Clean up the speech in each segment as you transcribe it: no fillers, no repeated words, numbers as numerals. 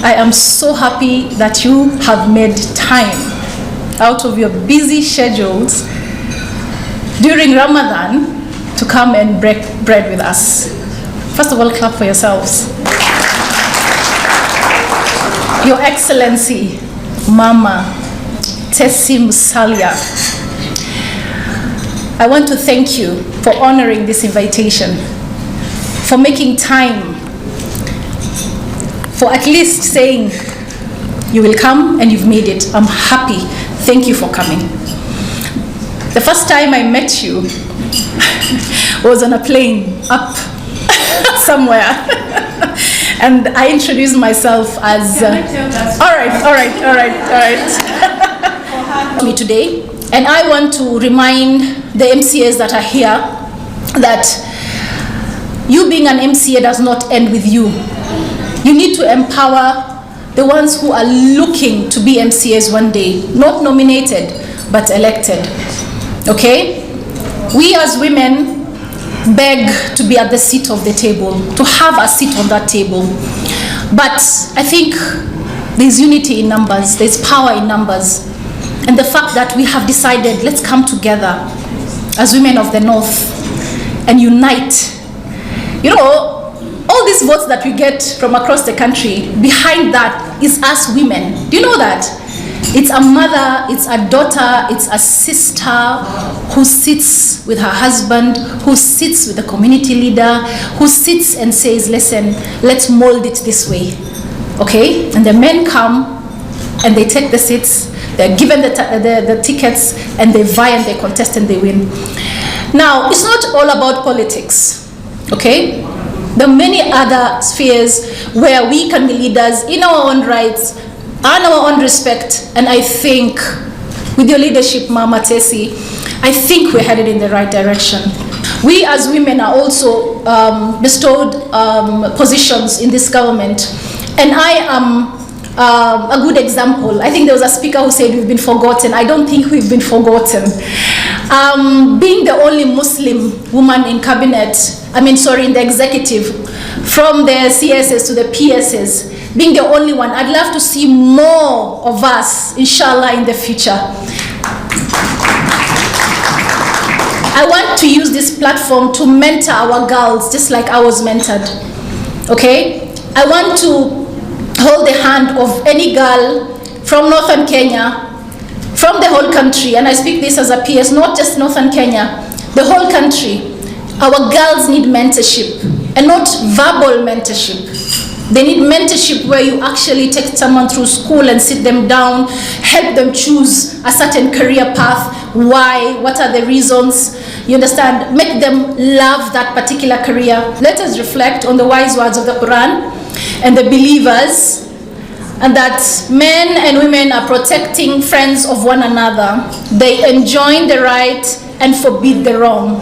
I am so happy that you have made time out of your busy schedules during Ramadan to come and break bread with us. First of all, clap for yourselves. Your Excellency, Mama Tessie Musalia, I want to thank you for honoring this invitation, for making time, for at least saying you will come and you've made it. I'm happy. Thank you for coming. The first time I met you was on a plane up somewhere. And I introduced myself as... all right. Me today. And I want to remind the MCAs that are here that you being an MCA does not end with you. You need to empower the ones who are looking to be MCAs one day, not nominated, but elected. Okay? We as women beg to be at the seat of the table, to have a seat on that table. But I think there's unity in numbers, there's power in numbers. And the fact that we have decided, let's come together as women of the North and unite. You know, all these votes that we get from across the country, behind that is us women. Do you know that? It's a mother, it's a daughter, it's a sister who sits with her husband, who sits with the community leader, who sits and says, listen, let's mold it this way. Okay? And the men come and they take the seats, they're given the tickets, and they vie and they contest and they win. Now, it's not all about politics. Okay? There are many other spheres where we can be leaders in our own rights, earn our own respect, and I think with your leadership, Mama Tessie, I think we're headed in the right direction. We as women are also bestowed positions in this government, and I am a good example. I think there was a speaker who said we've been forgotten. I don't think we've been forgotten. Being the only Muslim woman in cabinet, in the executive, from the CSS to the PSS, being the only one, I'd love to see more of us, inshallah, in the future. I want to use this platform to mentor our girls, just like I was mentored. Okay? I want to hold the hand of any girl from northern Kenya, from the whole country, and I speak this as a PS, not just northern Kenya, the whole country. Our girls need mentorship, and not verbal mentorship. They need mentorship where you actually take someone through school and sit them down, help them choose a certain career path. Why? What are the reasons? You understand? Make them love that particular career. Let us reflect on the wise words of the Quran and the believers, and that men and women are protecting friends of one another. They enjoin the right and forbid the wrong.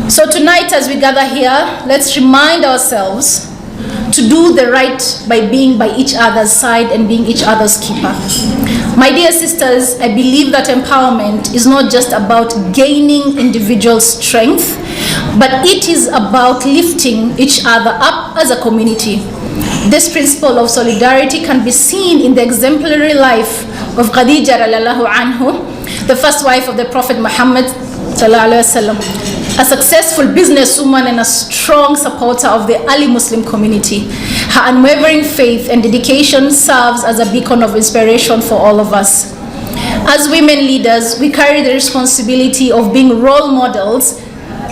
So tonight, as we gather here, let's remind ourselves to do the right by being by each other's side and being each other's keeper. My dear sisters, I believe that empowerment is not just about gaining individual strength, but it is about lifting each other up as a community. This principle of solidarity can be seen in the exemplary life of Khadija radiallahu anhu, the first wife of the Prophet Muhammad sallallahu alaihi wasallam, a successful businesswoman and a strong supporter of the early Muslim community. Her unwavering faith and dedication serves as a beacon of inspiration for all of us. As women leaders, we carry the responsibility of being role models,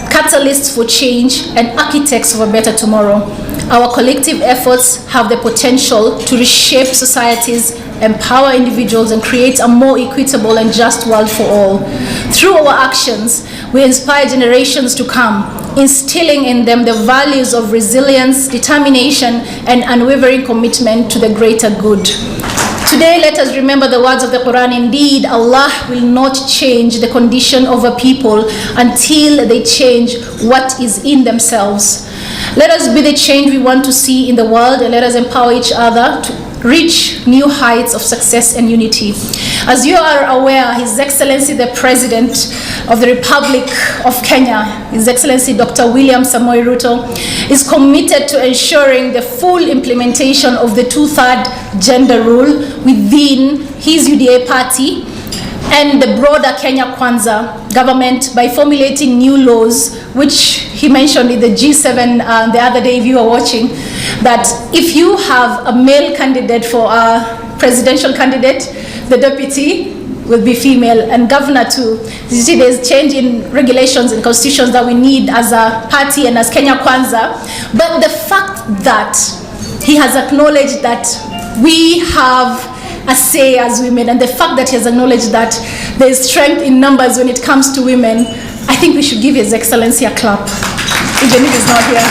catalysts for change, and architects of a better tomorrow. Our collective efforts have the potential to reshape societies, empower individuals, and create a more equitable and just world for all. Through our actions, we inspire generations to come, instilling in them the values of resilience, determination, and unwavering commitment to the greater good. Today, let us remember the words of the Quran. Indeed, Allah will not change the condition of a people until they change what is in themselves. Let us be the change we want to see in the world, and let us empower each other to reach new heights of success and unity. As you are aware, His Excellency the President of the Republic of Kenya, His Excellency Dr. William Samoei Ruto, is committed to ensuring the full implementation of the 2/3 gender rule within his UDA party and the broader Kenya Kwanza government by formulating new laws, which he mentioned in the G7 the other day, if you are watching, that if you have a male candidate for a presidential candidate, the deputy will be female, and governor too. You see, there's change in regulations and constitutions that we need as a party and as Kenya Kwanza. But the fact that he has acknowledged that we have a say as women, and the fact that he has acknowledged that there is strength in numbers when it comes to women, I think we should give His Excellency a clap, even if he's not here.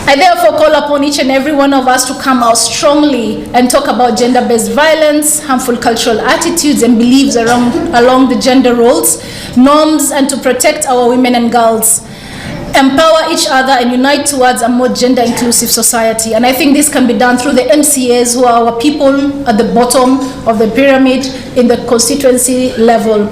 I therefore call upon each and every one of us to come out strongly and talk about gender-based violence, harmful cultural attitudes and beliefs along the gender roles, norms, and to protect our women and girls, empower each other and unite towards a more gender-inclusive society. And I think this can be done through the MCAs, who are our people at the bottom of the pyramid in the constituency level.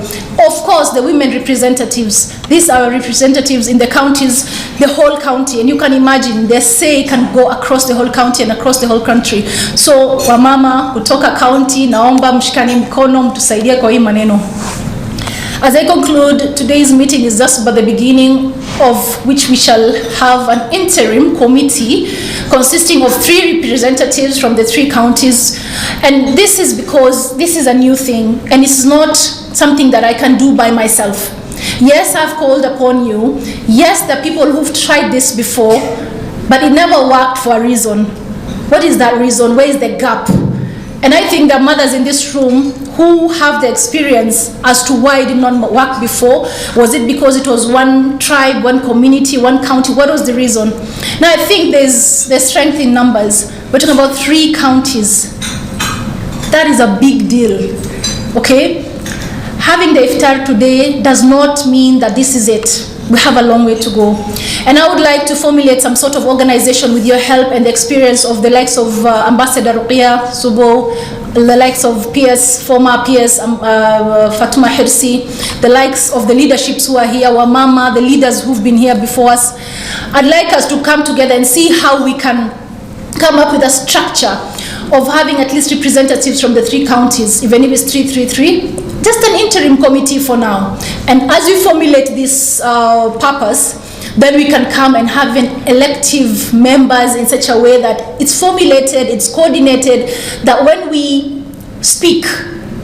Of course, the women representatives. These are representatives in the counties, the whole county. And you can imagine their say can go across the whole county and across the whole country. So, wamama kutoka county, naomba mshikani mkono mtusaidie kwa hii maneno. As I conclude, today's meeting is just but the beginning of which we shall have an interim committee consisting of 3 representatives from the 3 counties. And this is because this is a new thing and it's not something that I can do by myself. Yes, I've called upon you. Yes, there are people who've tried this before, but it never worked for a reason. What is that reason? Where is the gap? And I think the mothers in this room who have the experience as to why it did not work before. Was it because it was one tribe, one community, one county? What was the reason? Now I think there's strength in numbers. We're talking about 3 counties. That is a big deal, okay? Having the iftar today does not mean that this is it. We have a long way to go. And I would like to formulate some sort of organization with your help and the experience of the likes of Ambassador Ruqia Subo, the likes of PS, former PS Fatuma Hirsi, the likes of the leaderships who are here, Wamama, the leaders who've been here before us. I'd like us to come together and see how we can come up with a structure of having at least representatives from the 3 counties, even if it's 333, just an interim committee for now. And as we formulate this purpose, then we can come and have an elective members in such a way that it's formulated, it's coordinated, that when we speak,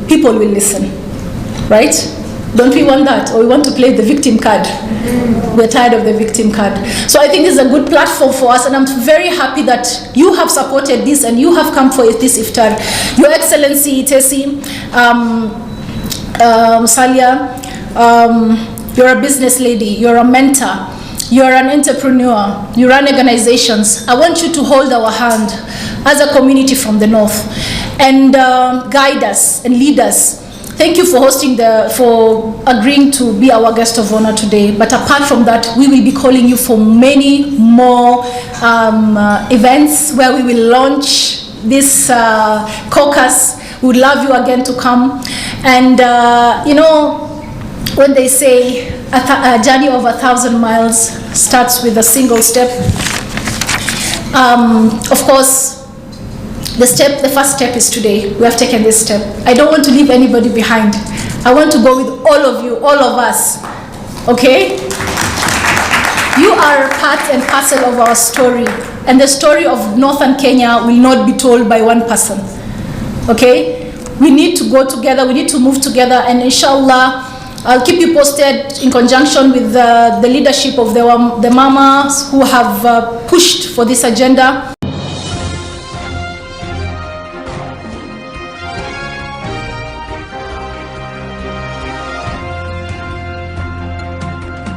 people will listen, right? Don't we want that? Or we want to play the victim card? We're tired of the victim card. So I think this is a good platform for us, and I'm very happy that you have supported this and you have come for this iftar. Your Excellency Tesi, Salia, you're a business lady, you're a mentor, you're an entrepreneur, you run organizations. I want you to hold our hand as a community from the north and guide us and lead us. Thank you for for agreeing to be our guest of honor today. But apart from that, we will be calling you for many more events where we will launch this caucus. We would love you again to come. And you know, when they say a journey of 1,000 miles starts with a single step, of course, the first step is today. We have taken this step. I don't want to leave anybody behind. I want to go with all of you, all of us, okay? You are part and parcel of our story, and the story of Northern Kenya will not be told by one person, okay? We need to go together, we need to move together, and inshallah, I'll keep you posted in conjunction with the leadership of the mamas who have pushed for this agenda.